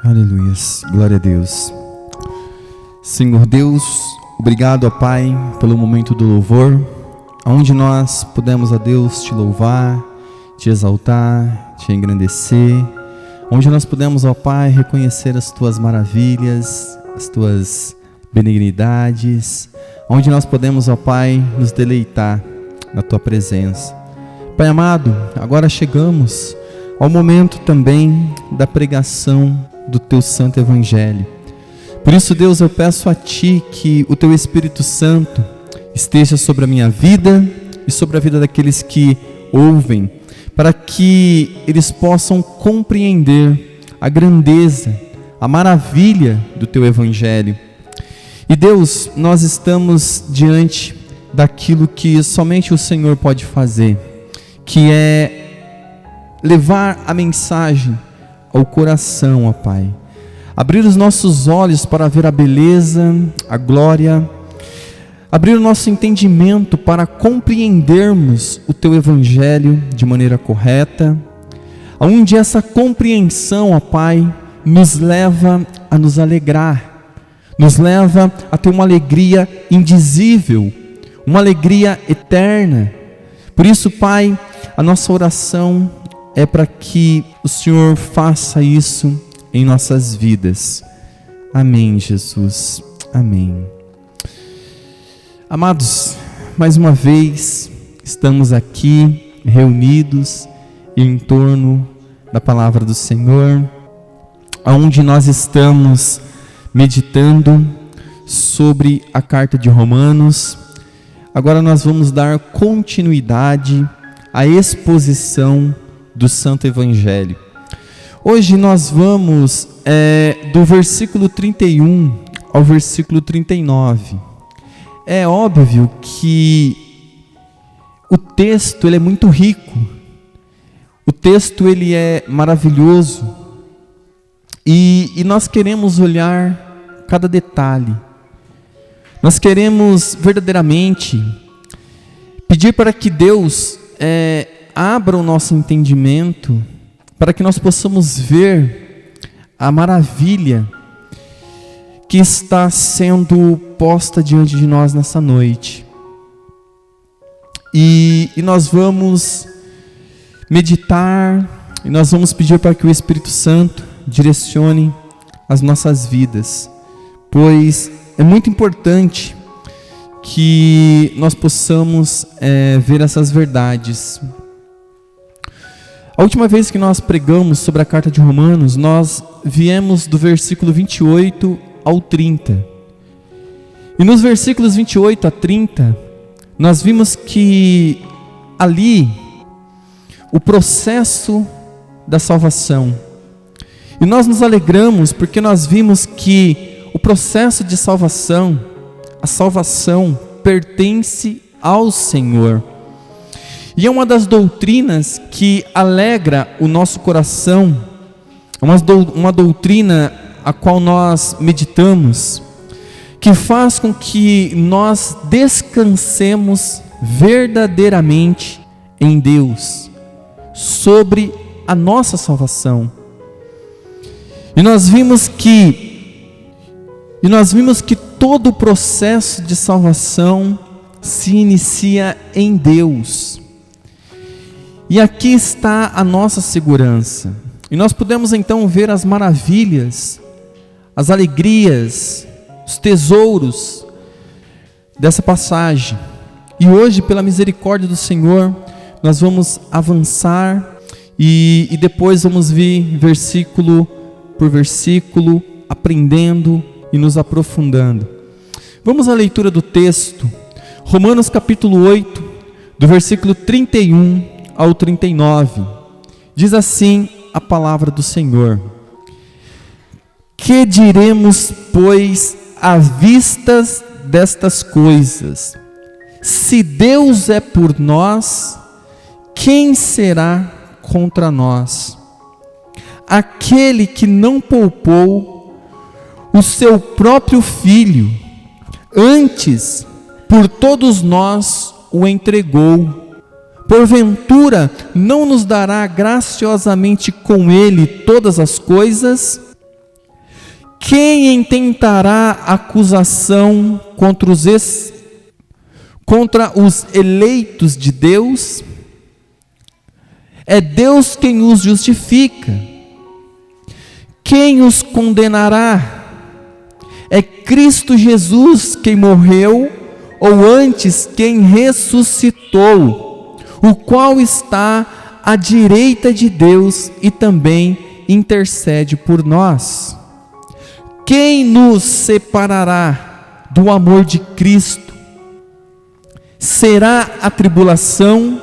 Aleluias, glória a Deus. Senhor Deus, obrigado, ó Pai, pelo momento do louvor, onde nós pudemos, ó Deus, te louvar, te exaltar, te engrandecer, onde nós pudemos, ó Pai, reconhecer as tuas maravilhas, as tuas benignidades, onde nós podemos, ó Pai, nos deleitar na tua presença. Pai amado, agora chegamos ao momento também da pregação do teu santo evangelho. Por isso, Deus, eu peço a ti que o teu Espírito Santo esteja sobre a minha vida e sobre a vida daqueles que ouvem, para que eles possam compreender a grandeza, a maravilha do teu evangelho. E Deus, nós estamos diante daquilo que somente o Senhor pode fazer, que é levar a mensagem ao coração, ó Pai. Abrir os nossos olhos para ver a beleza, a glória, abrir o nosso entendimento para compreendermos o Teu Evangelho de maneira correta, onde essa compreensão, ó Pai, nos leva a nos alegrar, nos leva a ter uma alegria indizível, uma alegria eterna. Por isso, Pai, a nossa oração é para que o Senhor faça isso em nossas vidas. Amém, Jesus. Amém. Amados, mais uma vez estamos aqui reunidos em torno da palavra do Senhor, onde nós estamos meditando sobre a carta de Romanos. Agora nós vamos dar continuidade à exposição do Santo Evangelho. Hoje nós vamos do versículo 31 ao versículo 39. É óbvio que o texto ele é muito rico, o texto ele é maravilhoso, e nós queremos olhar cada detalhe, nós queremos verdadeiramente pedir para que Deus abra o nosso entendimento, para que nós possamos ver a maravilha que está sendo posta diante de nós nessa noite. E nós vamos meditar, e nós vamos pedir para que o Espírito Santo direcione as nossas vidas, pois é muito importante que nós possamos ver essas verdades. A última vez que nós pregamos sobre a carta de Romanos, nós viemos do versículo 28 ao 30. E nos versículos 28 a 30, nós vimos que ali, o processo da salvação. E nós nos alegramos porque nós vimos que o processo de salvação, a salvação pertence ao Senhor. E é uma das doutrinas que alegra o nosso coração, uma doutrina a qual nós meditamos, que faz com que nós descansemos verdadeiramente em Deus, sobre a nossa salvação. E nós vimos que todo o processo de salvação se inicia em Deus. E aqui está a nossa segurança. E nós podemos então ver as maravilhas, as alegrias, os tesouros dessa passagem. E hoje, pela misericórdia do Senhor, nós vamos avançar e depois vamos vir versículo por versículo, aprendendo e nos aprofundando. Vamos à leitura do texto. Romanos capítulo 8, do versículo 31 ao 39, diz assim a palavra do Senhor: Que diremos, pois, à vistas destas coisas? Se Deus é por nós, quem será contra nós? Aquele que não poupou o seu próprio Filho, antes por todos nós o entregou, porventura não nos dará graciosamente com ele todas as coisas? Quem intentará acusação contra os eleitos de Deus? É Deus quem os justifica. Quem os condenará? É Cristo Jesus quem morreu, ou antes quem ressuscitou, o qual está à direita de Deus e também intercede por nós. Quem nos separará do amor de Cristo? Será a tribulação,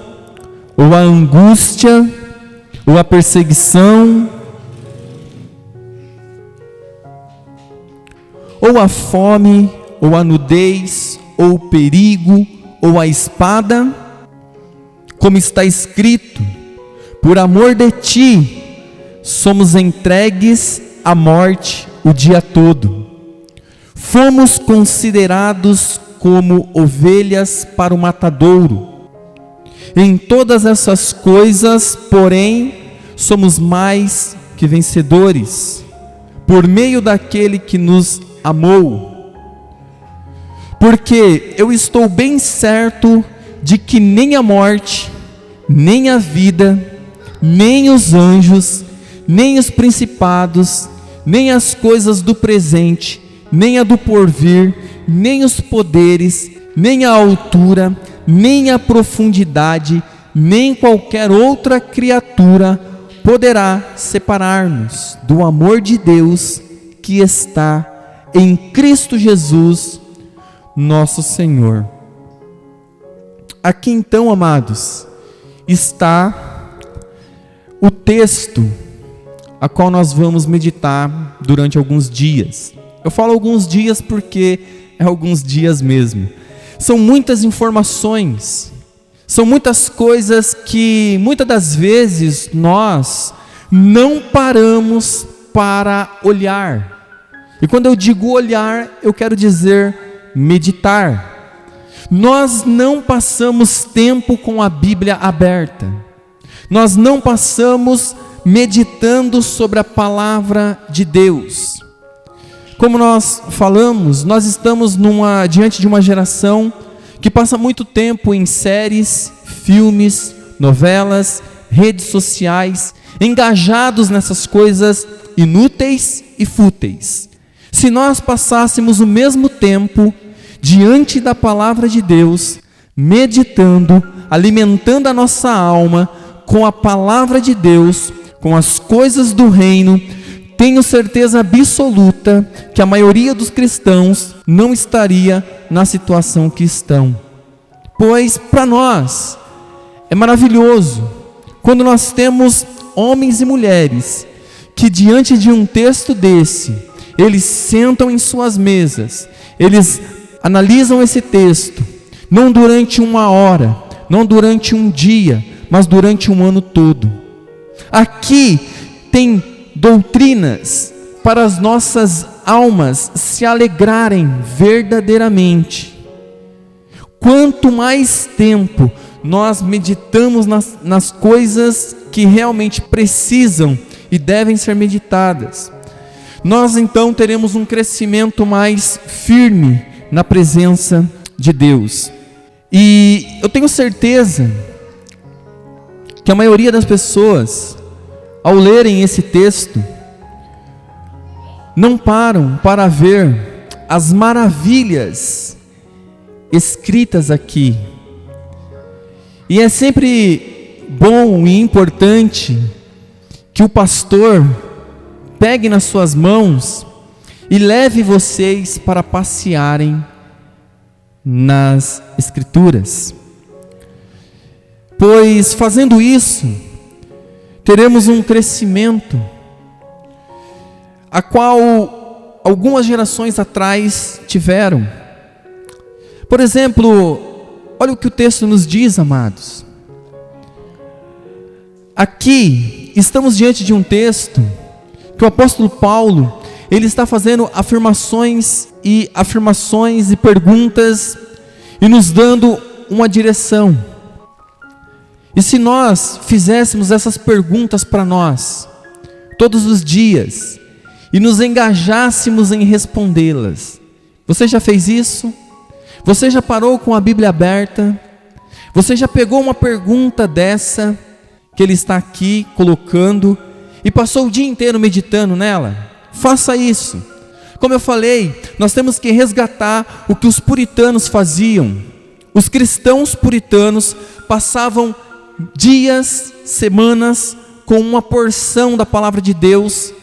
ou a angústia, ou a perseguição, ou a fome, ou a nudez, ou o perigo, ou a espada? Como está escrito: por amor de ti, somos entregues à morte o dia todo. Fomos considerados como ovelhas para o matadouro. Em todas essas coisas, porém, somos mais que vencedores, por meio daquele que nos amou. Porque eu estou bem certo de que nem a morte, nem a vida, nem os anjos, nem os principados, nem as coisas do presente, nem a do porvir, nem os poderes, nem a altura, nem a profundidade, nem qualquer outra criatura poderá separar-nos do amor de Deus que está em Cristo Jesus, nosso Senhor. Aqui então, amados, está o texto a qual nós vamos meditar durante alguns dias. Eu falo alguns dias porque é alguns dias mesmo. São muitas informações, são muitas coisas que muitas das vezes nós não paramos para olhar. E quando eu digo olhar, eu quero dizer meditar. Nós não passamos tempo com a Bíblia aberta. Nós não passamos meditando sobre a palavra de Deus. Como nós falamos, nós estamos diante de uma geração que passa muito tempo em séries, filmes, novelas, redes sociais, engajados nessas coisas inúteis e fúteis. Se nós passássemos o mesmo tempo diante da palavra de Deus, meditando, alimentando a nossa alma com a palavra de Deus, com as coisas do reino, tenho certeza absoluta que a maioria dos cristãos não estaria na situação que estão. Pois para nós é maravilhoso quando nós temos homens e mulheres que diante de um texto desse, eles sentam em suas mesas, eles analisam esse texto, não durante uma hora, não durante um dia, mas durante um ano todo. Aqui tem doutrinas para as nossas almas se alegrarem verdadeiramente. Quanto mais tempo nós meditamos nas coisas que realmente precisam e devem ser meditadas, nós então teremos um crescimento mais firme na presença de Deus. E eu tenho certeza que a maioria das pessoas, ao lerem esse texto, não param para ver as maravilhas escritas aqui. E é sempre bom e importante que o pastor pegue nas suas mãos e leve vocês para passearem nas Escrituras. Pois fazendo isso, teremos um crescimento, a qual algumas gerações atrás tiveram. Por exemplo, olha o que o texto nos diz, amados. Aqui estamos diante de um texto que o apóstolo Paulo, ele está fazendo afirmações e perguntas e nos dando uma direção. E se nós fizéssemos essas perguntas para nós todos os dias e nos engajássemos em respondê-las. Você já fez isso? Você já parou com a Bíblia aberta? Você já pegou uma pergunta dessa que ele está aqui colocando e passou o dia inteiro meditando nela? Faça isso. Como eu falei, nós temos que resgatar o que os puritanos faziam. Os cristãos puritanos passavam dias, semanas com uma porção da palavra de Deus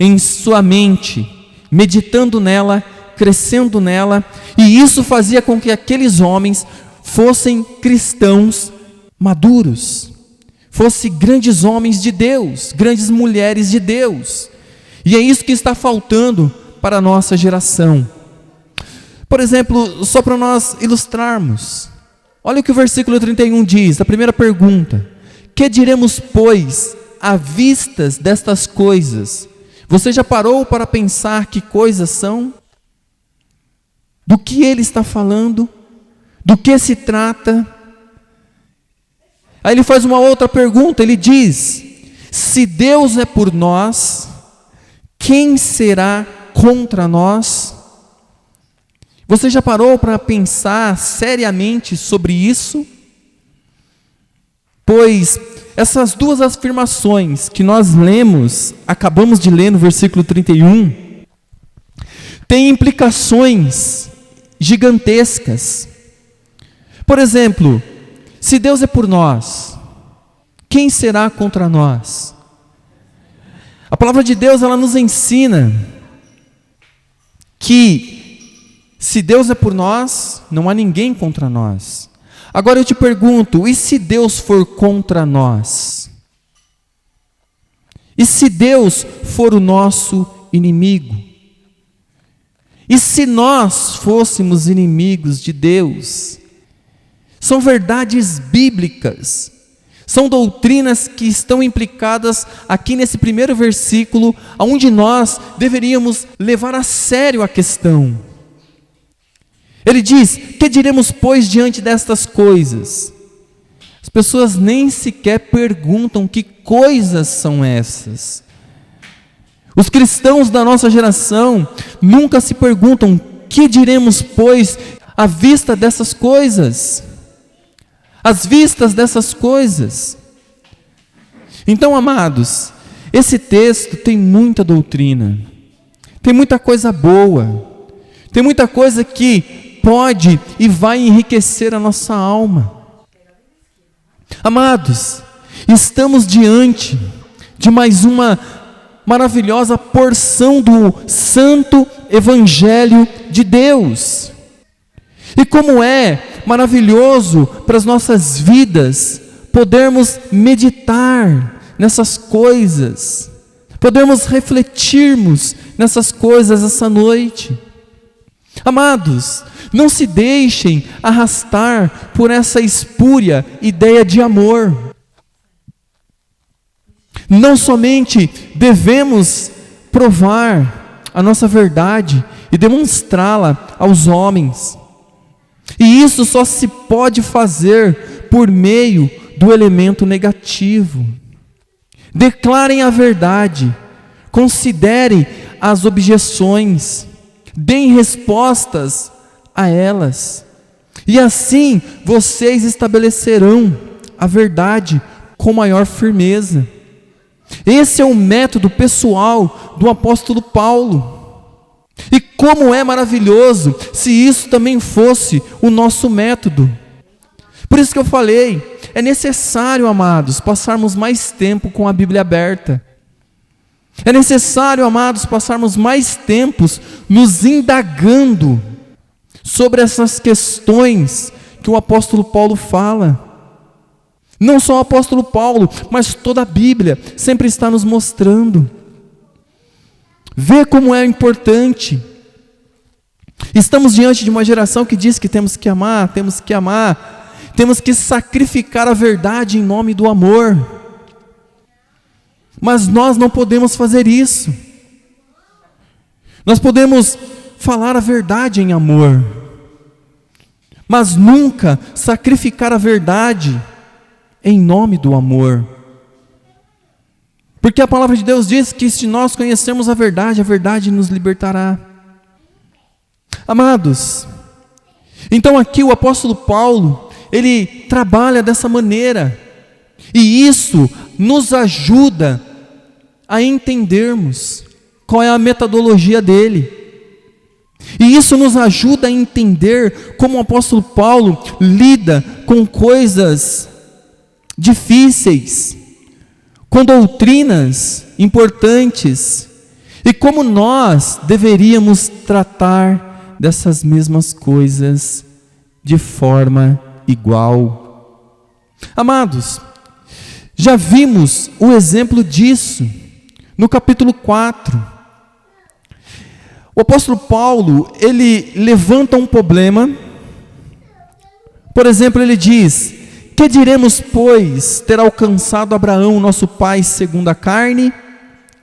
em sua mente, meditando nela, crescendo nela, e isso fazia com que aqueles homens fossem cristãos maduros, fossem grandes homens de Deus, grandes mulheres de Deus. E é isso que está faltando para a nossa geração. Por exemplo, só para nós ilustrarmos, olha o que o versículo 31 diz, a primeira pergunta: que diremos, pois, à vistas destas coisas? Você já parou para pensar que coisas são? Do que ele está falando? Do que se trata? Aí ele faz uma outra pergunta, ele diz: se Deus é por nós, quem será contra nós? Você já parou para pensar seriamente sobre isso? Pois essas duas afirmações que nós lemos, acabamos de ler no versículo 31, têm implicações gigantescas. Por exemplo, se Deus é por nós, quem será contra nós? A palavra de Deus, ela nos ensina que se Deus é por nós, não há ninguém contra nós. Agora eu te pergunto, e se Deus for contra nós? E se Deus for o nosso inimigo? E se nós fôssemos inimigos de Deus? São verdades bíblicas, são doutrinas que estão implicadas aqui nesse primeiro versículo, onde nós deveríamos levar a sério a questão. Ele diz: que diremos, pois, diante destas coisas? As pessoas nem sequer perguntam que coisas são essas. Os cristãos da nossa geração nunca se perguntam: que diremos, pois, à vista dessas coisas? Às vistas dessas coisas. Então, amados, esse texto tem muita doutrina, tem muita coisa boa, tem muita coisa que pode e vai enriquecer a nossa alma. Amados, estamos diante de mais uma maravilhosa porção do Santo Evangelho de Deus. E como é maravilhoso para as nossas vidas podermos meditar nessas coisas, podermos refletirmos nessas coisas essa noite. Amados, não se deixem arrastar por essa espúria ideia de amor. Não somente devemos provar a nossa verdade e demonstrá-la aos homens, e isso só se pode fazer por meio do elemento negativo. Declarem a verdade, considerem as objeções, deem respostas a elas, e assim vocês estabelecerão a verdade com maior firmeza. Esse é o método pessoal do apóstolo Paulo. E como é maravilhoso se isso também fosse o nosso método. Por isso que eu falei, é necessário, amados, passarmos mais tempo com a Bíblia aberta. É necessário, amados, passarmos mais tempos nos indagando sobre essas questões que o apóstolo Paulo fala. Não só o apóstolo Paulo, mas toda a Bíblia sempre está nos mostrando. Vê como é importante. Estamos diante de uma geração que diz que temos que amar, temos que sacrificar a verdade em nome do amor. Mas nós não podemos fazer isso. Nós podemos falar a verdade em amor, mas nunca sacrificar a verdade em nome do amor. Porque a palavra de Deus diz que se nós conhecermos a verdade nos libertará. Amados, então aqui o apóstolo Paulo, ele trabalha dessa maneira, e isso nos ajuda a entendermos qual é a metodologia dele. E isso nos ajuda a entender como o apóstolo Paulo lida com coisas difíceis, com doutrinas importantes, e como nós deveríamos tratar dessas mesmas coisas de forma igual. Amados, já vimos o exemplo disso no capítulo 4. O apóstolo Paulo, ele levanta um problema. Por exemplo, ele diz: que diremos, pois, ter alcançado Abraão, nosso pai, segundo a carne?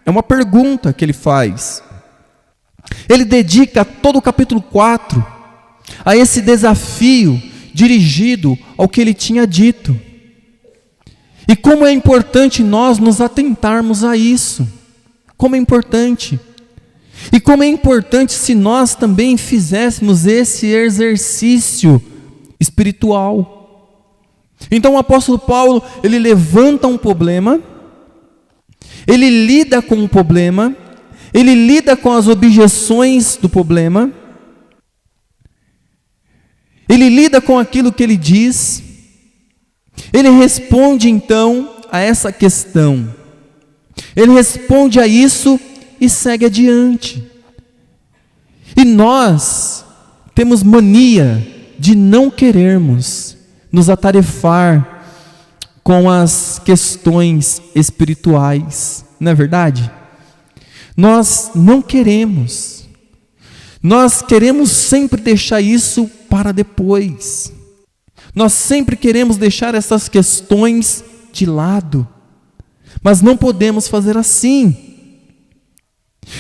É uma pergunta que ele faz. Ele dedica todo o capítulo 4 a esse desafio dirigido ao que ele tinha dito. E como é importante nós nos atentarmos a isso. Como é importante. E como é importante se nós também fizéssemos esse exercício espiritual. Então o apóstolo Paulo, ele levanta um problema, ele lida com o problema, ele lida com as objeções do problema, ele lida com aquilo que ele diz, ele responde então a essa questão, ele responde a isso e segue adiante. E nós temos mania de não querermos nos atarefar com as questões espirituais, não é verdade? Nós não queremos. Nós queremos sempre deixar isso para depois. Nós sempre queremos deixar essas questões de lado. Mas não podemos fazer assim.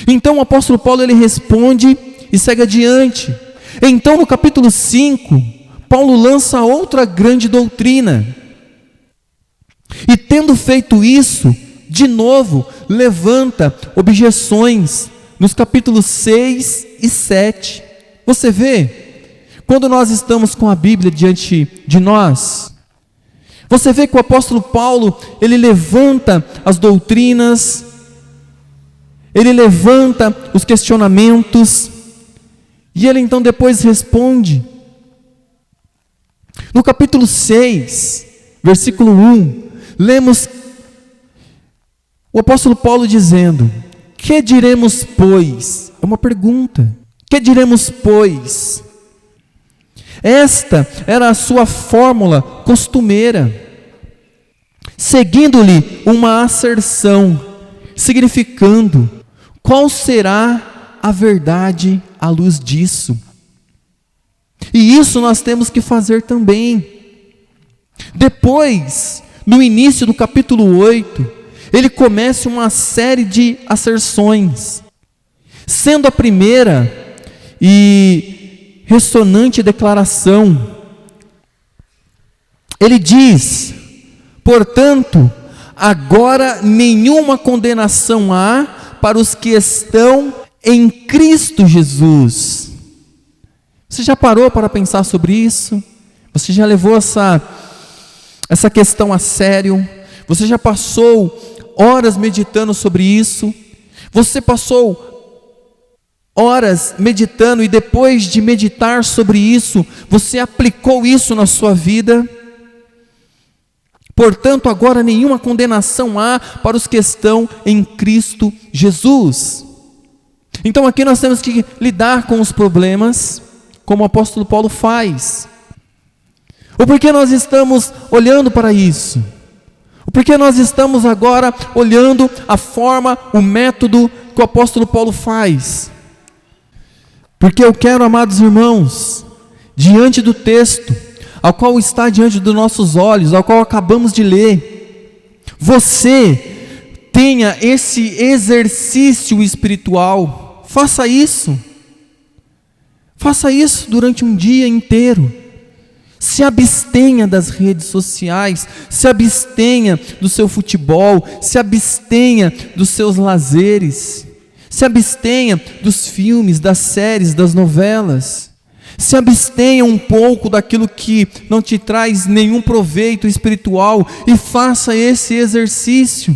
Então o apóstolo Paulo, ele responde e segue adiante. Então no capítulo 5, Paulo lança outra grande doutrina. E tendo feito isso, de novo, levanta objeções nos capítulos 6 e 7. Você vê, quando nós estamos com a Bíblia diante de nós, você vê que o apóstolo Paulo, ele levanta as doutrinas, ele levanta os questionamentos, e ele então depois responde. No capítulo 6, versículo 1, lemos o apóstolo Paulo dizendo: que diremos, pois? É uma pergunta. Que diremos, pois? Esta era a sua fórmula costumeira, seguindo-lhe uma asserção, significando: qual será a verdade à luz disso? E isso nós temos que fazer também. Depois, no início do capítulo 8, ele começa uma série de asserções, sendo a primeira e ressonante declaração. Ele diz: portanto, agora nenhuma condenação há para os que estão em Cristo Jesus. Você já parou para pensar sobre isso? Você já levou essa questão a sério? Você já passou horas meditando sobre isso? Você passou horas meditando e depois de meditar sobre isso, você aplicou isso na sua vida? Portanto, agora nenhuma condenação há para os que estão em Cristo Jesus. Então aqui nós temos que lidar com os problemas, como o apóstolo Paulo faz. O porquê nós estamos olhando para isso? O porquê nós estamos agora olhando a forma, o método que o apóstolo Paulo faz? Porque eu quero, amados irmãos, diante do texto, ao qual está diante dos nossos olhos, ao qual acabamos de ler, você tenha esse exercício espiritual. Faça isso. Faça isso durante um dia inteiro. Se abstenha das redes sociais, se abstenha do seu futebol, se abstenha dos seus lazeres, se abstenha dos filmes, das séries, das novelas. Se abstenha um pouco daquilo que não te traz nenhum proveito espiritual e faça esse exercício.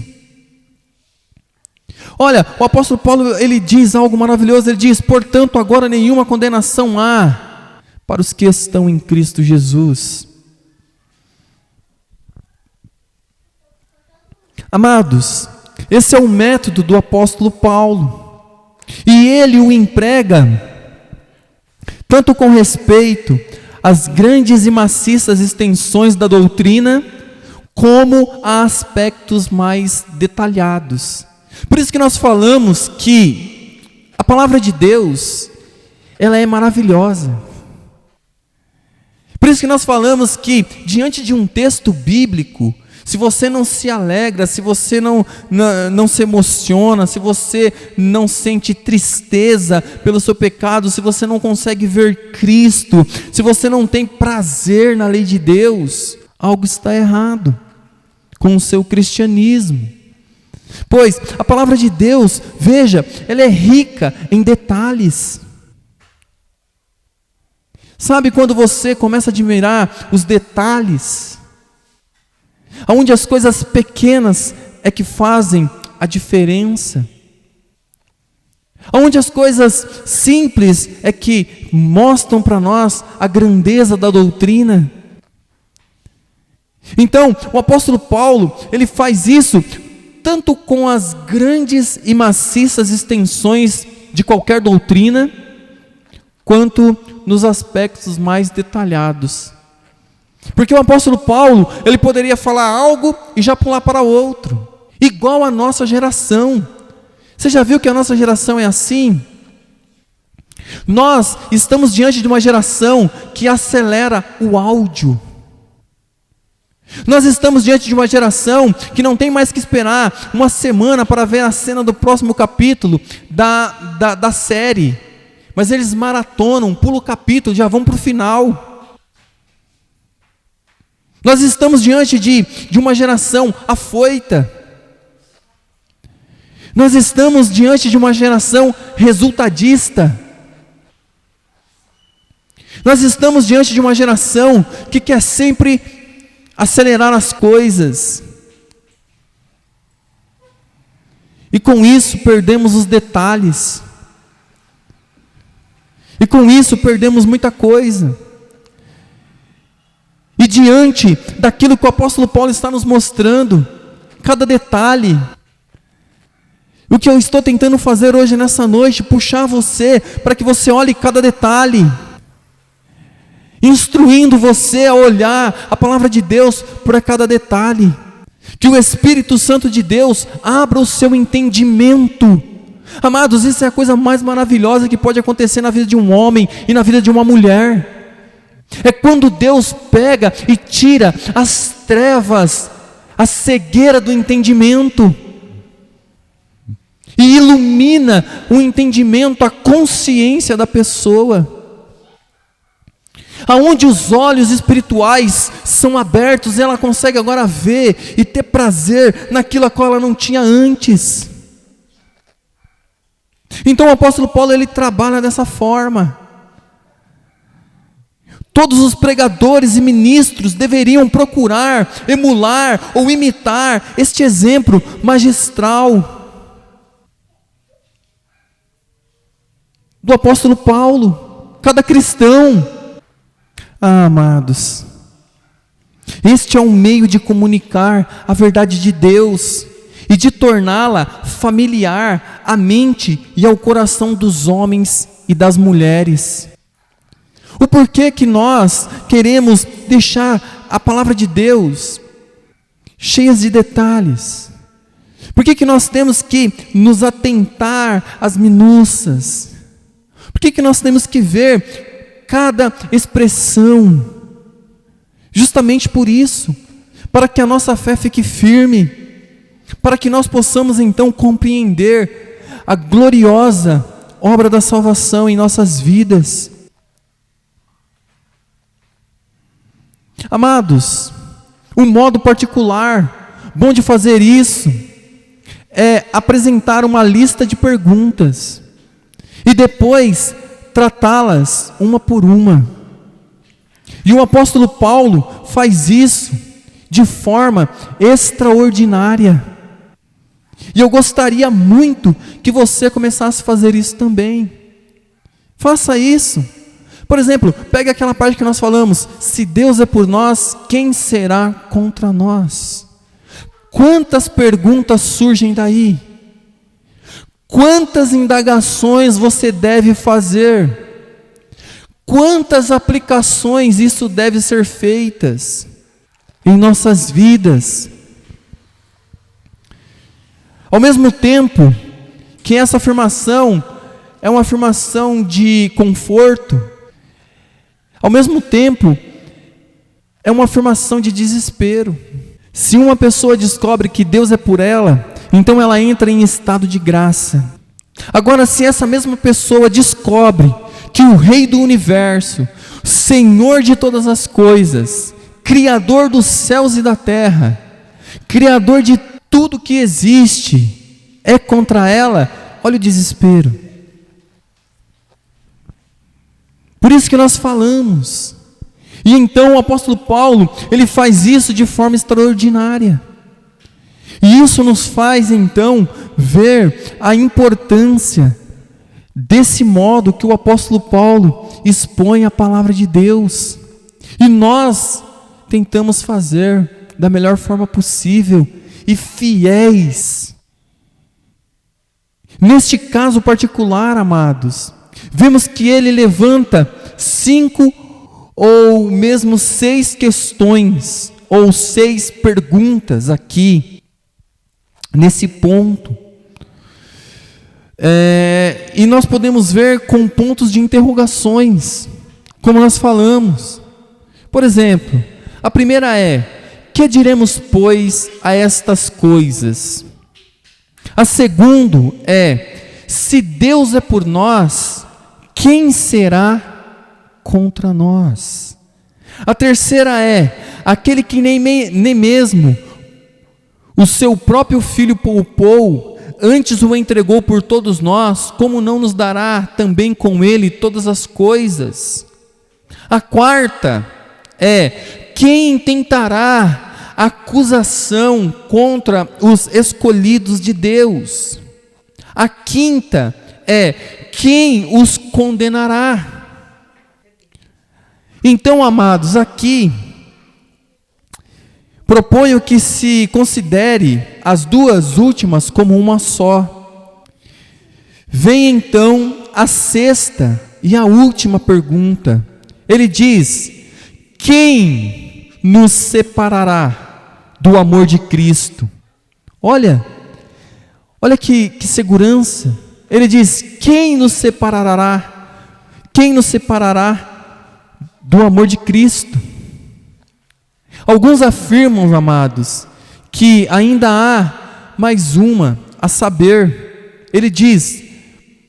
Olha, o apóstolo Paulo, ele diz algo maravilhoso, ele diz: portanto agora nenhuma condenação há para os que estão em Cristo Jesus. Amados, esse é o método do apóstolo Paulo, e ele o emprega tanto com respeito às grandes e maciças extensões da doutrina, como a aspectos mais detalhados. Por isso que nós falamos que a palavra de Deus, ela é maravilhosa. Por isso que nós falamos que, diante de um texto bíblico, se você não se alegra, se você não se emociona, se você não sente tristeza pelo seu pecado, se você não consegue ver Cristo, se você não tem prazer na lei de Deus, algo está errado com o seu cristianismo. Pois a palavra de Deus, veja, ela é rica em detalhes. Sabe quando você começa a admirar os detalhes, onde as coisas pequenas é que fazem a diferença, onde as coisas simples é que mostram para nós a grandeza da doutrina. Então, o apóstolo Paulo, ele faz isso tanto com as grandes e maciças extensões de qualquer doutrina, quanto nos aspectos mais detalhados. Porque o apóstolo Paulo, ele poderia falar algo e já pular para outro, igual a nossa geração. Você já viu que a nossa geração é assim? Nós estamos diante de uma geração que acelera o áudio. Nós estamos diante de uma geração que não tem mais que esperar uma semana para ver a cena do próximo capítulo da série, mas eles maratonam, pulam o capítulo, já vão para o final. Nós estamos diante de uma geração afoita. Nós estamos diante de uma geração resultadista. Nós estamos diante de uma geração que quer sempre acelerar as coisas. E com isso perdemos os detalhes. E com isso perdemos muita coisa. E diante daquilo que o apóstolo Paulo está nos mostrando, cada detalhe, o que eu estou tentando fazer hoje nessa noite, puxar você, para que você olhe cada detalhe, instruindo você a olhar a palavra de Deus por cada detalhe, que o Espírito Santo de Deus abra o seu entendimento. Amados, isso é a coisa mais maravilhosa que pode acontecer na vida de um homem e na vida de uma mulher. É quando Deus pega e tira as trevas, a cegueira do entendimento, e ilumina o entendimento, a consciência da pessoa, aonde os olhos espirituais são abertos, ela consegue agora ver e ter prazer naquilo a qual ela não tinha antes. Então o apóstolo Paulo, ele trabalha dessa forma. Todos os pregadores e ministros deveriam procurar, emular ou imitar este exemplo magistral do apóstolo Paulo. Cada cristão. Amados, este é um meio de comunicar a verdade de Deus e de torná-la familiar à mente e ao coração dos homens e das mulheres. O porquê que nós queremos deixar a palavra de Deus cheia de detalhes? Por que nós temos que nos atentar às minúcias? Por que nós temos que ver cada expressão? Justamente por isso, para que a nossa fé fique firme, para que nós possamos então compreender a gloriosa obra da salvação em nossas vidas. Amados, um modo particular, bom de fazer isso, é apresentar uma lista de perguntas e depois tratá-las uma por uma. E o apóstolo Paulo faz isso de forma extraordinária. E eu gostaria muito que você começasse a fazer isso também. Faça isso. Por exemplo, pegue aquela parte que nós falamos: se Deus é por nós, quem será contra nós? Quantas perguntas surgem daí? Quantas indagações você deve fazer? Quantas aplicações isso deve ser feitas em nossas vidas? Ao mesmo tempo que essa afirmação é uma afirmação de conforto, ao mesmo tempo é uma afirmação de desespero. Se uma pessoa descobre que Deus é por ela, então ela entra em estado de graça. Agora, se essa mesma pessoa descobre que o Rei do Universo, Senhor de todas as coisas, Criador dos céus e da terra, Criador de tudo que existe, é contra ela, olha o desespero. Por isso que nós falamos. E então o apóstolo Paulo, ele faz isso de forma extraordinária. E isso nos faz então ver a importância desse modo que o apóstolo Paulo expõe a palavra de Deus. E nós tentamos fazer da melhor forma possível e fiéis. Neste caso particular, amados, vemos que ele levanta 5 ou mesmo 6 questões, ou 6 perguntas aqui, nesse ponto. E nós podemos ver com pontos de interrogações, como nós falamos. Por exemplo, a primeira é: que diremos, pois, a estas coisas? A segunda é: se Deus é por nós, quem será contra nós? A terceira é: aquele que nem mesmo o seu próprio filho poupou, antes o entregou por todos nós, como não nos dará também com ele todas as coisas? A quarta é: quem tentará acusação contra os escolhidos de Deus? A quinta é: quem os condenará? Então, amados, aqui proponho que se considere as duas últimas como uma só. Vem então a sexta e a última pergunta. Ele diz: quem nos separará do amor de Cristo? Olha que segurança. Ele diz: quem nos separará? Quem nos separará do amor de Cristo? Alguns afirmam, amados, que ainda há mais uma, a saber, ele diz: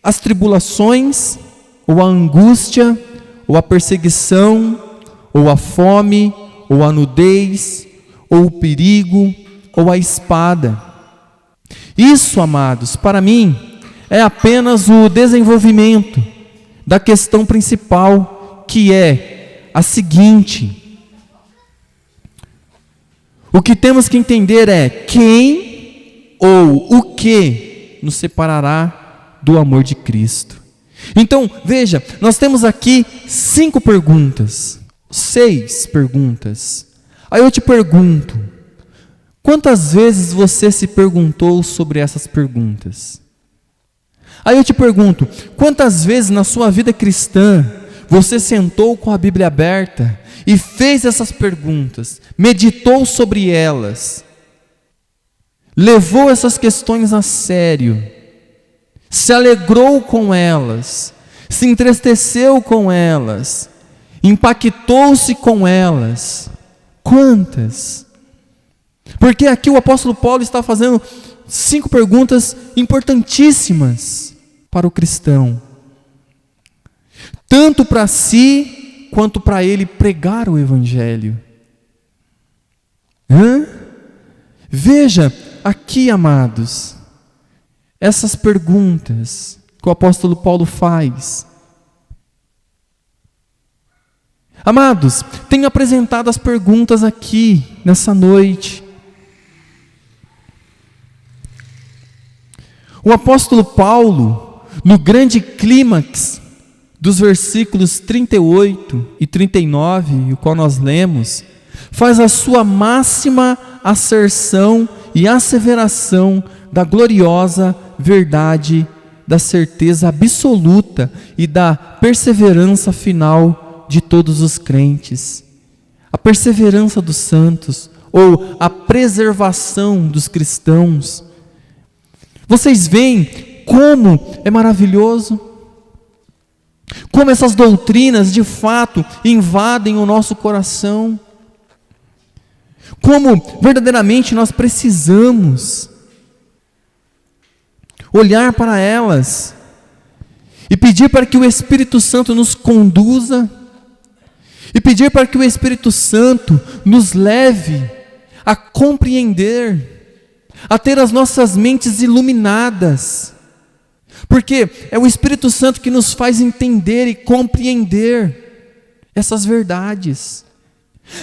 as tribulações, ou a angústia, ou a perseguição, ou a fome, ou a nudez, ou o perigo, ou a espada. Isso, amados, para mim, é apenas o desenvolvimento da questão principal, que é a seguinte: o que temos que entender é quem ou o que nos separará do amor de Cristo. Então, veja, nós temos aqui 5 perguntas, 6 perguntas. Aí eu te pergunto: quantas vezes você se perguntou sobre essas perguntas? Aí eu te pergunto: quantas vezes na sua vida cristã você sentou com a Bíblia aberta e fez essas perguntas, meditou sobre elas, levou essas questões a sério, se alegrou com elas, se entristeceu com elas, impactou-se com elas? Quantas? Porque aqui o apóstolo Paulo está fazendo 5 perguntas importantíssimas para o cristão, tanto para si quanto para ele pregar o Evangelho. Veja aqui, amados, essas perguntas que o apóstolo Paulo faz. Amados, tenho apresentado as perguntas aqui, nessa noite. O apóstolo Paulo, no grande clímax dos versículos 38 e 39, o qual nós lemos, faz a sua máxima asserção e asseveração da gloriosa verdade, da certeza absoluta e da perseverança final de todos os crentes. A perseverança dos santos, ou a preservação dos cristãos. Vocês veem como é maravilhoso? Como essas doutrinas de fato invadem o nosso coração? Como verdadeiramente nós precisamos olhar para elas e pedir para que o Espírito Santo nos conduza, e pedir para que o Espírito Santo nos leve a compreender, a ter as nossas mentes iluminadas, porque é o Espírito Santo que nos faz entender e compreender essas verdades.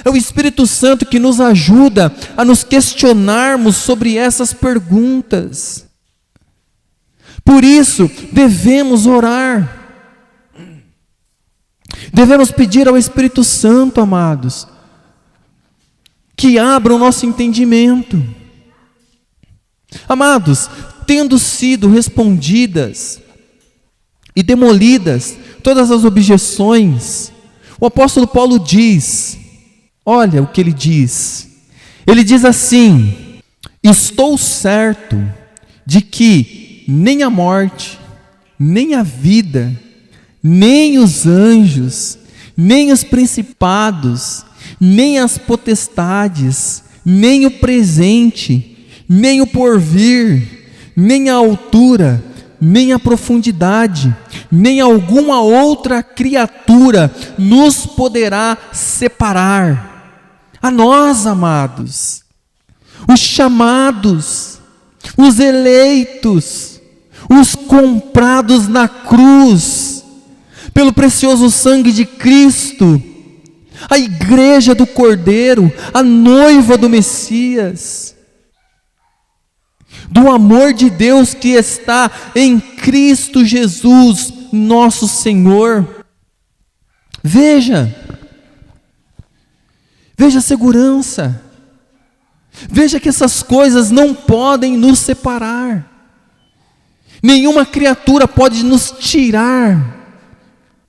É o Espírito Santo que nos ajuda a nos questionarmos sobre essas perguntas. Por isso, devemos orar. Devemos pedir ao Espírito Santo, amados, que abra o nosso entendimento. Amados, tendo sido respondidas e demolidas todas as objeções, o apóstolo Paulo diz, olha o que ele diz. Ele diz assim: estou certo de que nem a morte, nem a vida, nem os anjos, nem os principados, nem as potestades, nem o presente, nem o porvir, nem a altura, nem a profundidade, nem alguma outra criatura nos poderá separar. A nós, amados, os chamados, os eleitos, os comprados na cruz, pelo precioso sangue de Cristo, a igreja do Cordeiro, a noiva do Messias, do amor de Deus que está em Cristo Jesus, nosso Senhor. Veja a segurança, veja que essas coisas não podem nos separar, nenhuma criatura pode nos tirar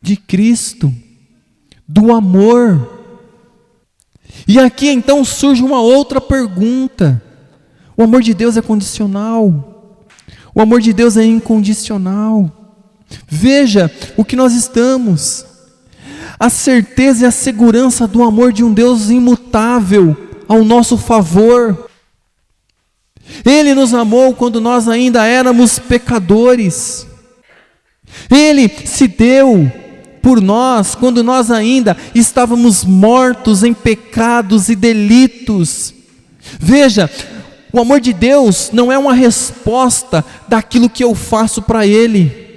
de Cristo, do amor. E aqui então surge uma outra pergunta: o amor de Deus é condicional? O amor de Deus é incondicional? Veja o que nós estamos, a certeza e a segurança do amor de um Deus imutável ao nosso favor. Ele nos amou quando nós ainda éramos pecadores. Ele se deu por nós quando nós ainda estávamos mortos em pecados e delitos. Veja, o amor de Deus não é uma resposta daquilo que eu faço para Ele.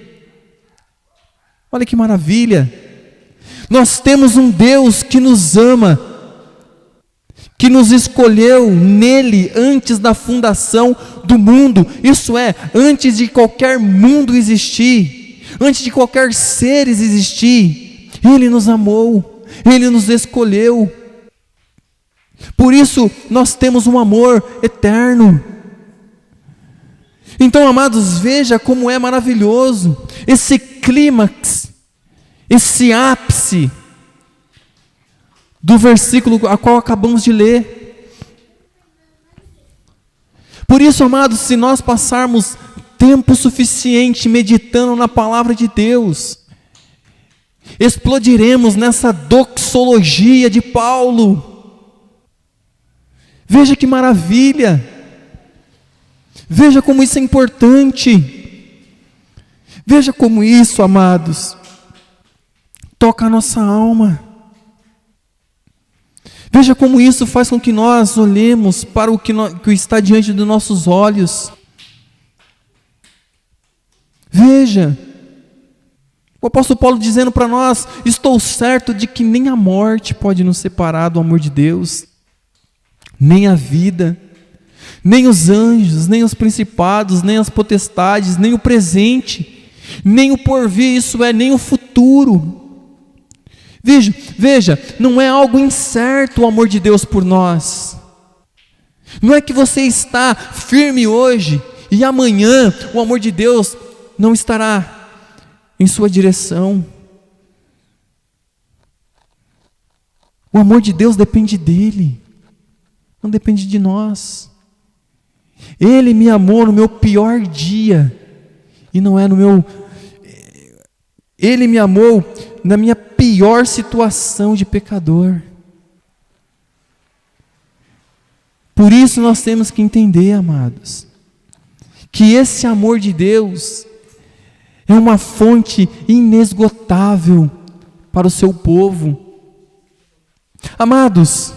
Olha que maravilha! Nós temos um Deus que nos ama, que nos escolheu nele antes da fundação do mundo, isso é, antes de qualquer mundo existir, antes de qualquer ser existir. Ele nos amou, Ele nos escolheu. Por isso nós temos um amor eterno. Então, amados, veja como é maravilhoso esse clímax, esse ápice do versículo a qual acabamos de ler. Por isso, amados, se nós passarmos tempo suficiente meditando na palavra de Deus, explodiremos nessa doxologia de Paulo. Veja que maravilha! Veja como isso é importante. Veja como isso, amados, toca a nossa alma. Veja como isso faz com que nós olhemos para o que está diante dos nossos olhos. Veja, o apóstolo Paulo dizendo para nós: estou certo de que nem a morte pode nos separar do amor de Deus, nem a vida, nem os anjos, nem os principados, nem as potestades, nem o presente, nem o porvir, isso é, nem o futuro. Veja, não é algo incerto o amor de Deus por nós. Não é que você está firme hoje e amanhã o amor de Deus não estará em sua direção. O amor de Deus depende dele, não depende de nós. Ele me amou no meu pior dia, e não é no meu... Ele me amou na minha pior situação de pecador. Por isso nós temos que entender, amados, que esse amor de Deus é uma fonte inesgotável para o seu povo. Amados,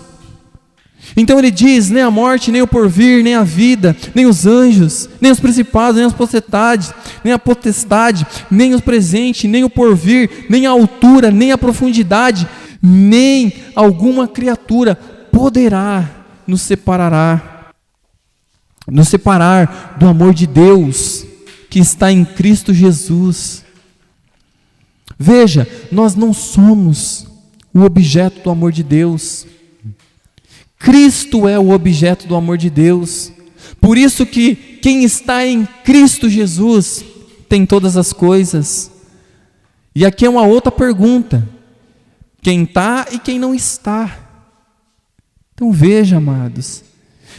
então ele diz: nem a morte, nem o porvir, nem a vida, nem os anjos, nem os principados, nem as potestades, nem a potestade, nem o presente, nem o porvir, nem a altura, nem a profundidade, nem alguma criatura poderá nos separar do amor de Deus que está em Cristo Jesus. Veja, nós não somos o objeto do amor de Deus. Cristo é o objeto do amor de Deus. Por isso que quem está em Cristo Jesus tem todas as coisas. E aqui é uma outra pergunta: quem está e quem não está? Então veja, amados,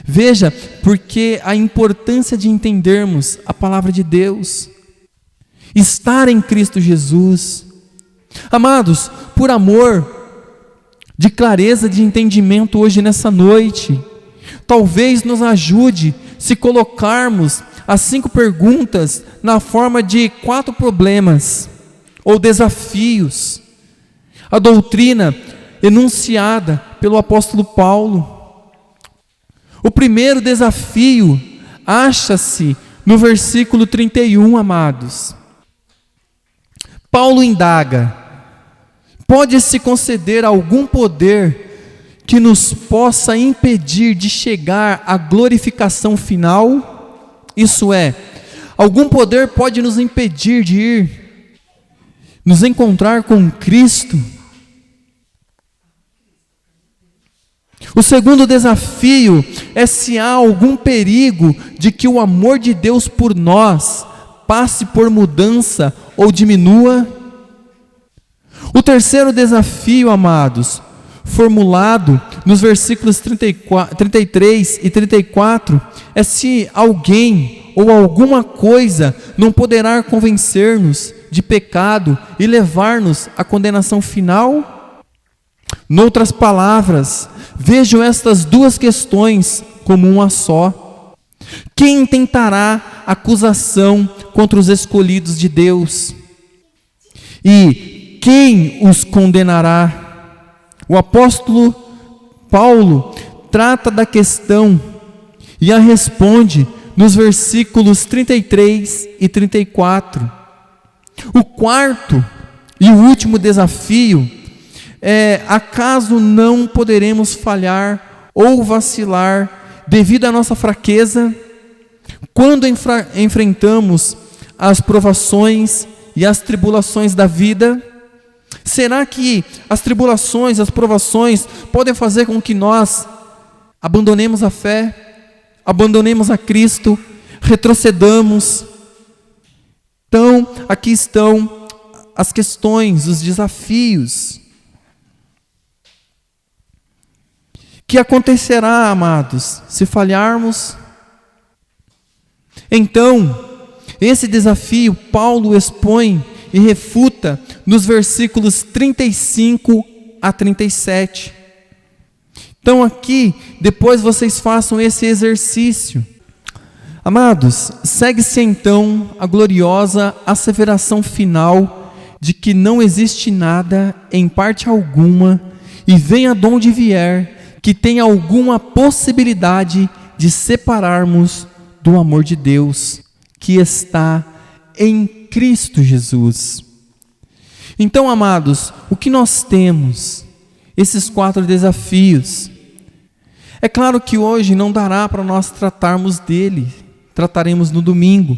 veja, porque a importância de entendermos a palavra de Deus, estar em Cristo Jesus. Amados, por amor, de clareza de entendimento hoje nessa noite, talvez nos ajude se colocarmos as 5 perguntas na forma de 4 problemas ou desafios. A doutrina enunciada pelo apóstolo Paulo. O primeiro desafio acha-se no versículo 31, amados. Paulo indaga: pode-se conceder algum poder que nos possa impedir de chegar à glorificação final? Isso é, algum poder pode nos impedir de ir nos encontrar com Cristo? O segundo desafio é se há algum perigo de que o amor de Deus por nós passe por mudança ou diminua. O terceiro desafio, amados, formulado nos versículos 33 e 34, é se alguém ou alguma coisa não poderá convencer-nos de pecado e levar-nos à condenação final. Noutras palavras, vejam estas 2 questões como uma só. Quem intentará acusação contra os escolhidos de Deus? E quem os condenará? O apóstolo Paulo trata da questão e a responde nos versículos 33 e 34. O quarto e o último desafio é: acaso não poderemos falhar ou vacilar devido à nossa fraqueza quando enfrentamos as provações e as tribulações da vida? Será que as tribulações, as provações podem fazer com que nós abandonemos a fé, abandonemos a Cristo, retrocedamos? Então, aqui estão as questões, os desafios. Que acontecerá, amados, se falharmos? Então, esse desafio Paulo expõe e refuta nos versículos 35 a 37. Então aqui, depois vocês façam esse exercício. Amados, segue-se então a gloriosa asseveração final de que não existe nada, em parte alguma, e venha de onde vier, que tenha alguma possibilidade de separarmos do amor de Deus, que está em Cristo Jesus. Então, amados, o que nós temos? Esses 4 desafios. É claro que hoje não dará para nós tratarmos dele, trataremos no domingo.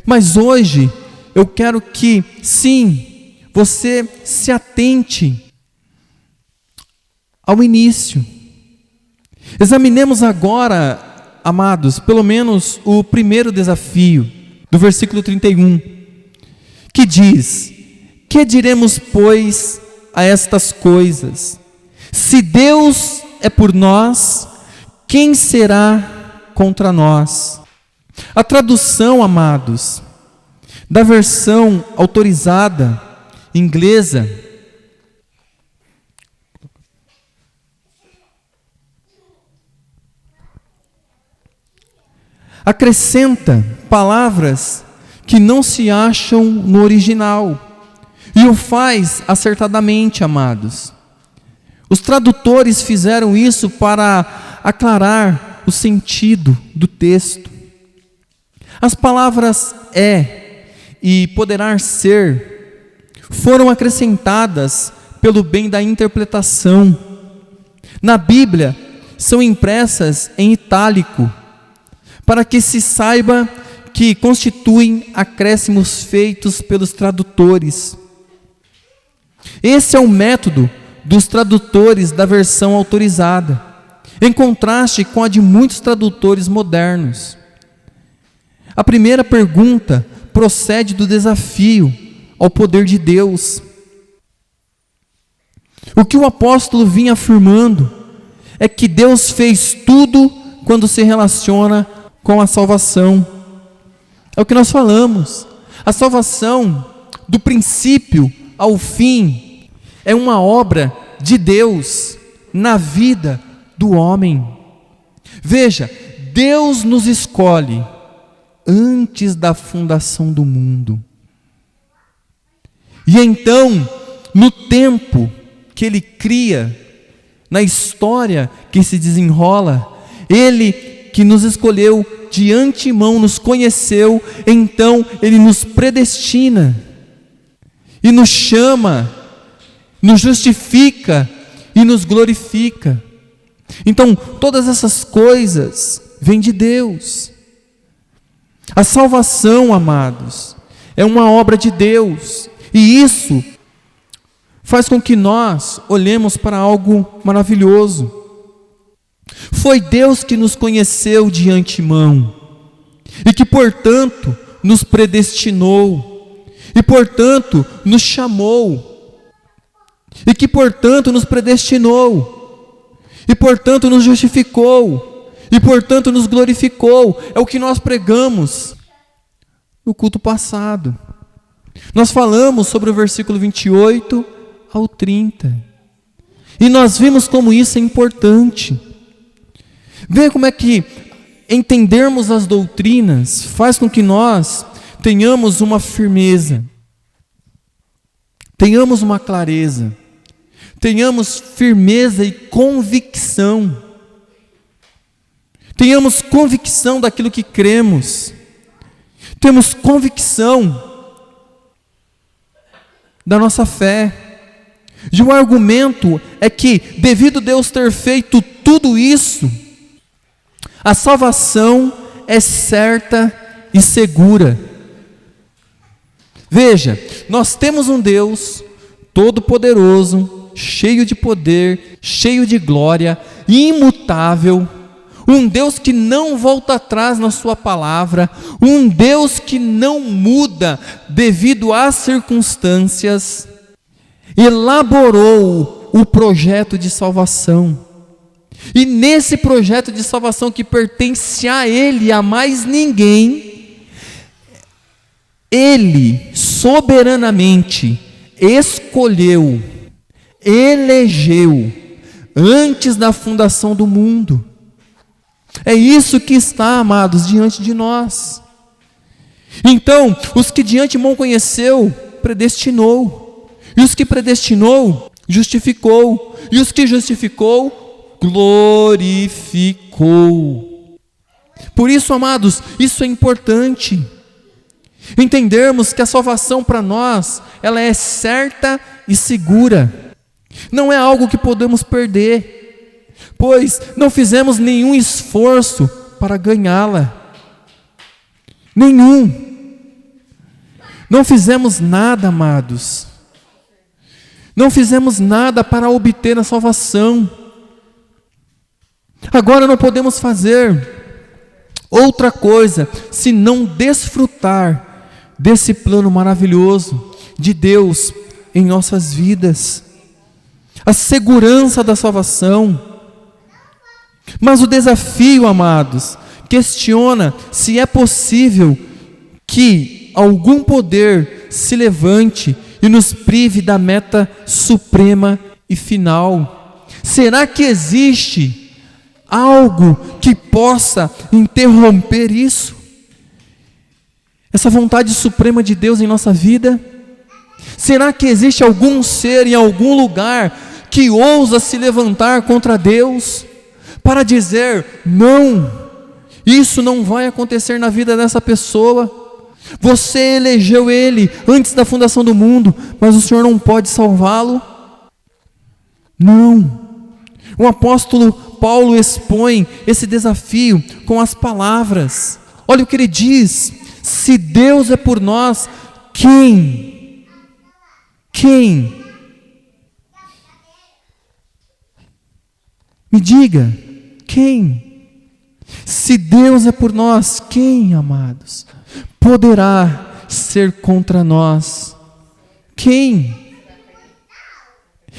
Mas hoje eu quero que, sim, você se atente ao início. Examinemos agora, amados, pelo menos o primeiro desafio, do versículo 31, que diz: que diremos, pois, a estas coisas? Se Deus é por nós, quem será contra nós? A tradução, amados, da versão autorizada inglesa, acrescenta palavras que não se acham no original, e o faz acertadamente, amados. Os tradutores fizeram isso para aclarar o sentido do texto. As palavras é e poderá ser foram acrescentadas pelo bem da interpretação. Na Bíblia, são impressas em itálico, para que se saiba que constituem acréscimos feitos pelos tradutores. Esse é o método dos tradutores da versão autorizada, em contraste com a de muitos tradutores modernos. A primeira pergunta procede do desafio ao poder de Deus. O que o apóstolo vinha afirmando é que Deus fez tudo quando se relaciona com a salvação. É o que nós falamos. A salvação, do princípio ao fim, é uma obra de Deus na vida do homem. Veja, Deus nos escolhe antes da fundação do mundo. E então, no tempo que Ele cria, na história que se desenrola, Ele que nos escolheu de antemão, nos conheceu, então Ele nos predestina e nos chama, nos justifica e nos glorifica. Então, todas essas coisas vêm de Deus. A salvação, amados, é uma obra de Deus, e isso faz com que nós olhemos para algo maravilhoso. Foi Deus que nos conheceu de antemão, e que, portanto, nos predestinou, e, portanto, nos chamou, e que, portanto, nos predestinou, e, portanto, nos justificou, e, portanto, nos glorificou. É o que nós pregamos no culto passado. Nós falamos sobre o versículo 28 ao 30, e nós vimos como isso é importante. Veja como é que entendermos as doutrinas faz com que nós tenhamos uma firmeza, tenhamos uma clareza, tenhamos firmeza e convicção, tenhamos convicção daquilo que cremos, temos convicção da nossa fé. E o argumento é que, devido Deus ter feito tudo isso, a salvação é certa e segura. Veja, nós temos um Deus todo-poderoso, cheio de poder, cheio de glória, imutável, um Deus que não volta atrás na sua palavra, um Deus que não muda devido às circunstâncias, elaborou o projeto de salvação. E nesse projeto de salvação que pertence a Ele e a mais ninguém, Ele soberanamente escolheu, elegeu, antes da fundação do mundo. É isso que está, amados, diante de nós. Então, os que de antemão conheceu, predestinou. E os que predestinou, Justificou. E os que justificou, glorificou. Por isso, amados, isso é importante. Entendermos que a salvação para nós, ela é certa e segura. Não é algo que podemos perder, pois não fizemos nenhum esforço para ganhá-la. Nenhum. Não fizemos nada, amados. Não fizemos nada para obter a salvação. Agora não podemos fazer outra coisa senão desfrutar desse plano maravilhoso de Deus em nossas vidas. A segurança da salvação. Mas o desafio, amados, questiona se é possível que algum poder se levante e nos prive da meta suprema e final. Será que existe algo que possa interromper isso? Essa vontade suprema de Deus em nossa vida? Será que existe algum ser em algum lugar que ousa se levantar contra Deus para dizer: não, isso não vai acontecer na vida dessa pessoa? Você elegeu ele antes da fundação do mundo, mas o Senhor não pode salvá-lo? Não. O apóstolo Paulo expõe esse desafio com as palavras. Olha o que ele diz: se Deus é por nós, quem? Me diga, quem? Se Deus é por nós, quem, amados, poderá ser contra nós? Quem?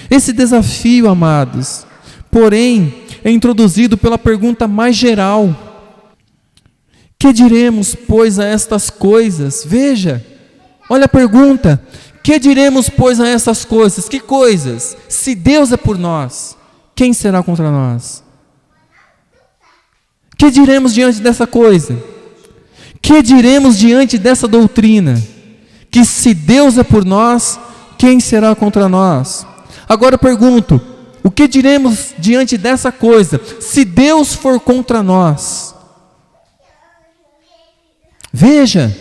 Esse desafio, amados, porém, é introduzido pela pergunta mais geral: que diremos, pois, a estas coisas? Veja, olha a pergunta: que diremos, pois, a essas coisas? Que coisas? Se Deus é por nós, quem será contra nós? Que diremos diante dessa coisa? Que diremos diante dessa doutrina? Que se Deus é por nós, quem será contra nós? Agora eu pergunto: o que diremos diante dessa coisa? Se Deus for contra nós? Veja,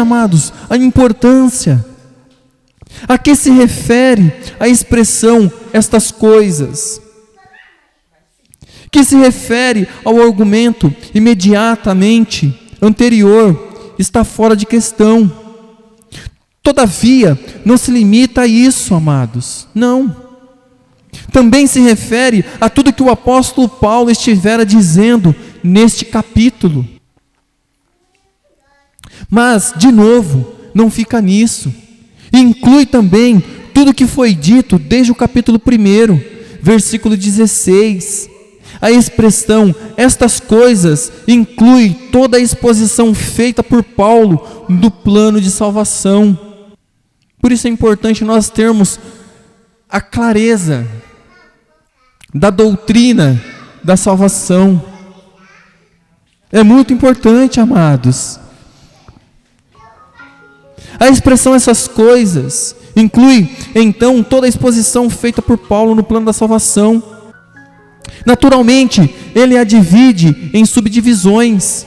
amados, a importância. A que se refere a expressão estas coisas? Que se refere ao argumento imediatamente anterior, está fora de questão. Todavia, não se limita a isso, amados. Não. Também se refere a tudo que o apóstolo Paulo estivera dizendo neste capítulo. Mas, de novo, não fica nisso. Inclui também tudo que foi dito desde o capítulo 1, versículo 16. A expressão estas coisas inclui toda a exposição feita por Paulo do plano de salvação. Por isso é importante nós termos a clareza da doutrina da salvação. É muito importante, amados. A expressão essas coisas inclui, então, toda a exposição feita por Paulo no plano da salvação. Naturalmente, ele a divide em subdivisões,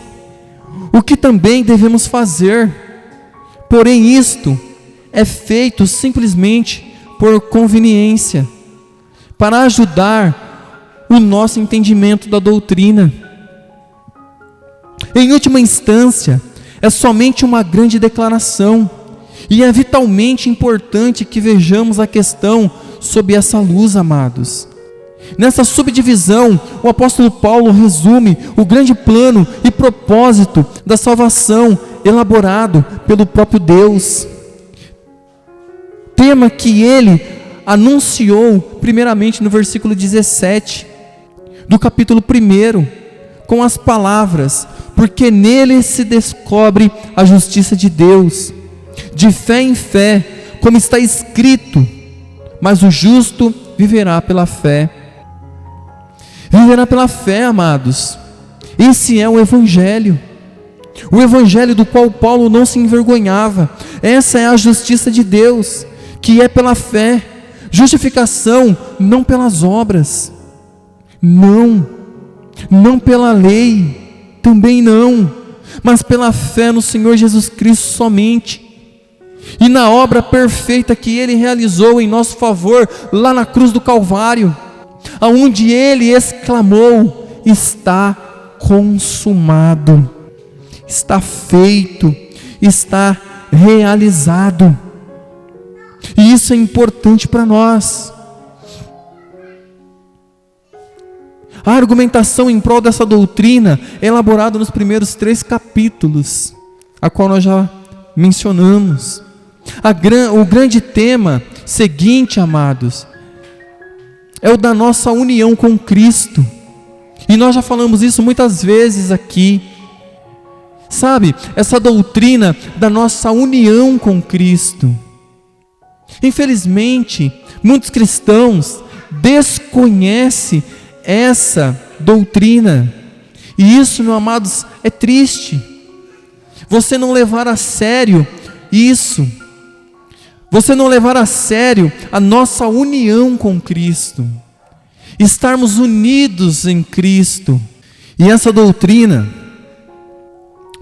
o que também devemos fazer. Porém, isto é feito simplesmente por conveniência, para ajudar o nosso entendimento da doutrina. Em última instância, é somente uma grande declaração, e é vitalmente importante que vejamos a questão sob essa luz, amados. Nessa subdivisão, o apóstolo Paulo resume o grande plano e propósito da salvação elaborado pelo próprio Deus. Tema que ele anunciou primeiramente no versículo 17 do capítulo 1, com as palavras: porque nele se descobre a justiça de Deus, de fé em fé, como está escrito, mas o justo viverá pela fé. Viverá pela fé, amados. Esse é o Evangelho do qual Paulo não se envergonhava. Essa é a justiça de Deus, que é pela fé, Justificação não pelas obras, não pela lei, também não, mas pela fé no Senhor Jesus Cristo somente, e na obra perfeita que Ele realizou em nosso favor, lá na cruz do Calvário, aonde Ele exclamou: está consumado, está feito, está realizado. E isso é importante para nós. A argumentação em prol dessa doutrina é elaborada nos primeiros 3 capítulos, a qual nós já mencionamos. O grande tema seguinte, amados, é o da nossa união com Cristo. E nós já falamos isso muitas vezes aqui. Sabe, essa doutrina da nossa união com Cristo. Infelizmente, muitos cristãos desconhecem essa doutrina. E isso, meus amados, é triste. Você não levar a sério isso. Você não levar a sério a nossa união com Cristo. Estarmos unidos em Cristo. E essa doutrina,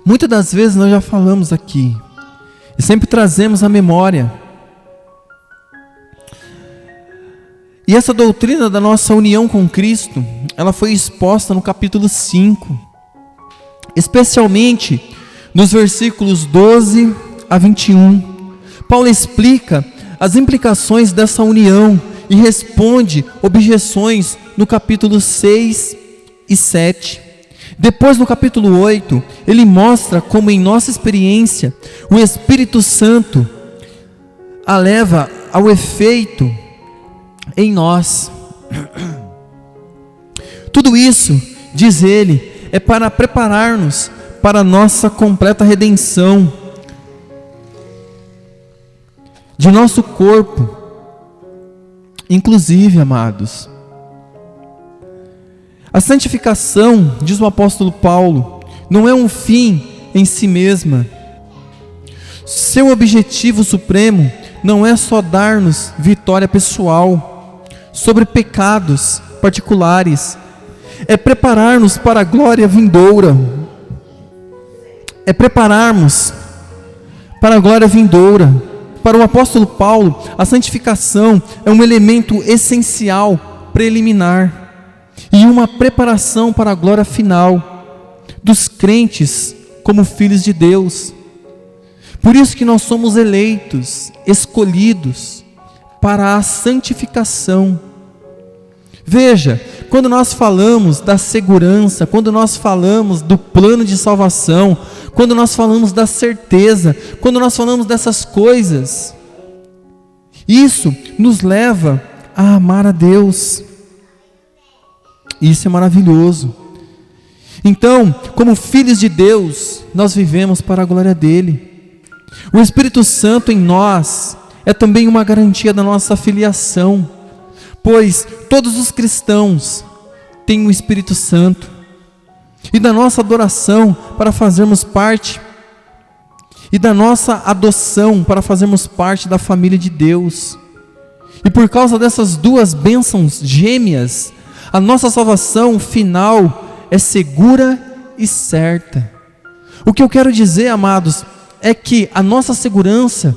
muitas das vezes nós já falamos aqui, e sempre trazemos à memória. E essa doutrina da nossa união com Cristo, ela foi exposta no capítulo 5, especialmente nos versículos 12 a 21. Paulo explica as implicações dessa união e responde objeções no capítulo 6 e 7. Depois, no capítulo 8, ele mostra como em nossa experiência o Espírito Santo a leva ao efeito em nós. Tudo isso, diz ele, é para preparar-nos para a nossa completa redenção de nosso corpo. Inclusive, amados, a santificação, diz o apóstolo Paulo, não é um fim em si mesma. Seu objetivo supremo não é só dar-nos vitória pessoal sobre pecados particulares, é preparar-nos para a glória vindoura. É prepararmos para a glória vindoura. Para o apóstolo Paulo, a santificação é um elemento essencial, preliminar, e uma preparação para a glória final dos crentes como filhos de Deus. Por isso que nós somos eleitos, escolhidos para a santificação. Veja, quando nós falamos da segurança, quando nós falamos do plano de salvação, quando nós falamos da certeza, quando nós falamos dessas coisas, isso nos leva a amar a Deus. Isso é maravilhoso. Então, como filhos de Deus, nós vivemos para a glória dele. O Espírito Santo em nós é também uma garantia da nossa filiação, pois todos os cristãos têm o Espírito Santo, e da nossa adoração para fazermos parte, e da nossa adoção para fazermos parte da família de Deus. E por causa dessas duas bênçãos gêmeas, a nossa salvação final é segura e certa. O que eu quero dizer, amados, é que a nossa segurança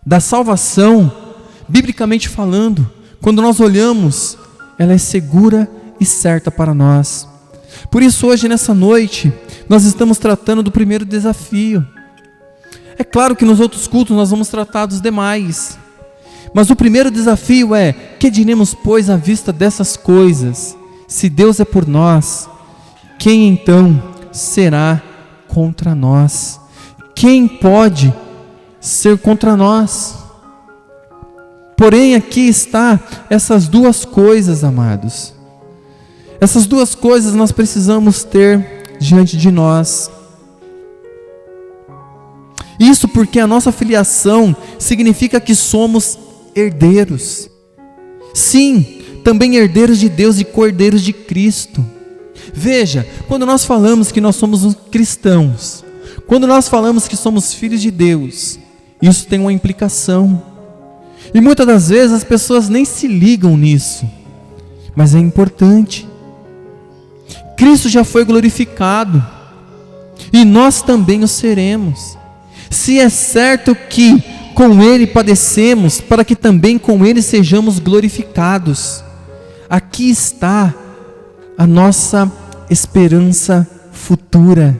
da salvação, biblicamente falando, quando nós olhamos, ela é segura e certa para nós. Por isso hoje, nessa noite, nós estamos tratando do primeiro desafio. É claro que nos outros cultos nós vamos tratar dos demais, mas o primeiro desafio é: que diremos, pois, à vista dessas coisas? Se Deus é por nós, quem então será contra nós? Quem pode ser contra nós? Porém, aqui está essas duas coisas, amados. Essas duas coisas nós precisamos ter diante de nós. Isso porque a nossa filiação significa que somos herdeiros. Sim, também herdeiros de Deus e co-herdeiros de Cristo. Veja, quando nós falamos que nós somos cristãos, quando nós falamos que somos filhos de Deus, isso tem uma implicação. E muitas das vezes as pessoas nem se ligam nisso, mas é importante. Cristo já foi glorificado, e nós também o seremos. Se é certo que com Ele padecemos, para que também com Ele sejamos glorificados. Aqui está a nossa esperança futura.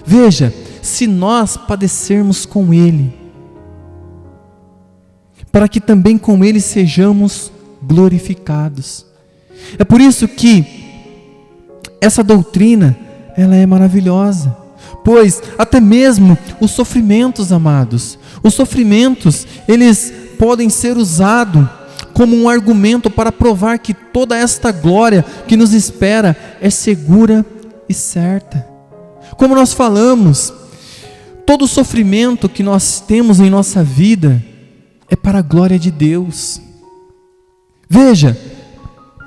Veja, se nós padecermos com Ele, para que também com Ele sejamos glorificados. É por isso que essa doutrina, ela é maravilhosa, pois até mesmo os sofrimentos, amados, os sofrimentos, eles podem ser usados como um argumento para provar que toda esta glória que nos espera é segura e certa. Como nós falamos, todo sofrimento que nós temos em nossa vida é para a glória de Deus. Veja,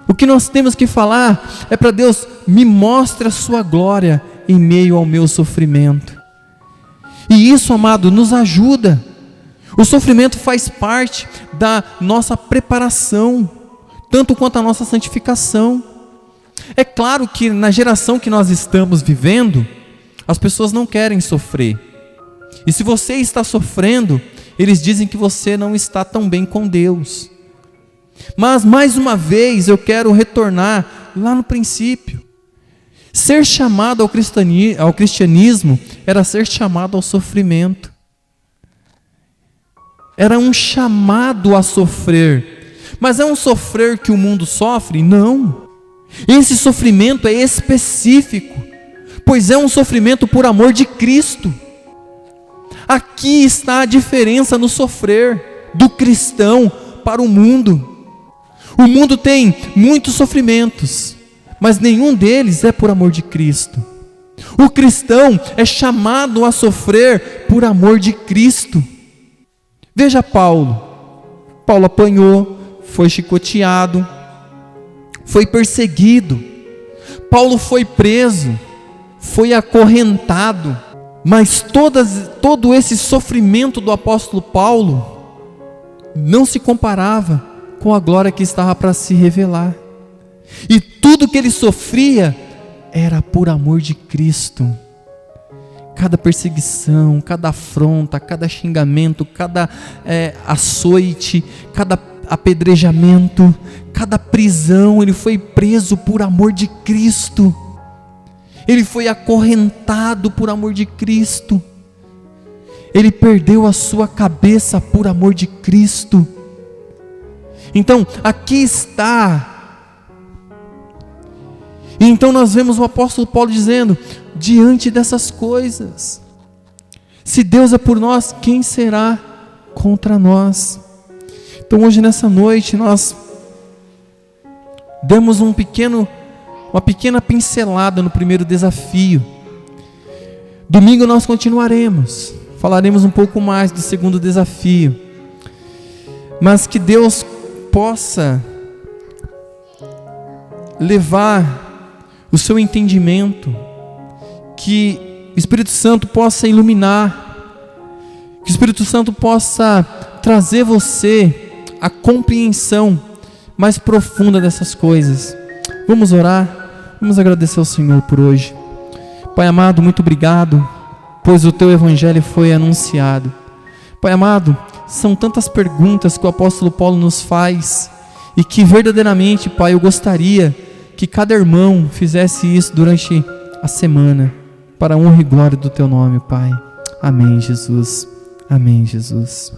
o que nós temos que falar é para Deus: me mostre a sua glória em meio ao meu sofrimento. E isso, amado, nos ajuda. O sofrimento faz parte da nossa preparação, tanto quanto a nossa santificação. É claro que na geração que nós estamos vivendo, as pessoas não querem sofrer. E se você está sofrendo, eles dizem que você não está tão bem com Deus. Mas mais uma vez eu quero retornar lá no princípio. Ser chamado ao cristianismo era ser chamado ao sofrimento. Era um chamado a sofrer. Mas é um sofrer que o mundo sofre? Não. Esse sofrimento é específico, pois é um sofrimento por amor de Cristo. Aqui está a diferença no sofrer do cristão para o mundo. O mundo tem muitos sofrimentos, mas nenhum deles é por amor de Cristo. O cristão é chamado a sofrer por amor de Cristo. Veja Paulo. Paulo apanhou, foi chicoteado, foi perseguido. Paulo foi preso, foi acorrentado. Mas todo esse sofrimento do apóstolo Paulo não se comparava com a glória que estava para se revelar. E tudo que ele sofria era por amor de Cristo. Cada perseguição, cada afronta, cada xingamento, cada açoite, cada apedrejamento, cada prisão, ele foi preso por amor de Cristo. Ele foi acorrentado por amor de Cristo. Ele perdeu a sua cabeça por amor de Cristo. Então, aqui está. E então nós vemos o apóstolo Paulo dizendo: diante dessas coisas, se Deus é por nós, quem será contra nós? Então hoje nessa noite nós demos uma pequena pincelada no primeiro desafio. Domingo nós continuaremos, falaremos um pouco mais do segundo desafio, mas que Deus possa levar o seu entendimento, que o Espírito Santo possa iluminar, que o Espírito Santo possa trazer você a compreensão mais profunda dessas coisas. Vamos orar, vamos agradecer ao Senhor por hoje. Pai amado, muito obrigado, pois o Teu Evangelho foi anunciado. Pai amado, são tantas perguntas que o apóstolo Paulo nos faz, e que verdadeiramente, Pai, eu gostaria que cada irmão fizesse isso durante a semana, para a honra e glória do Teu nome, Pai. Amém, Jesus. Amém, Jesus.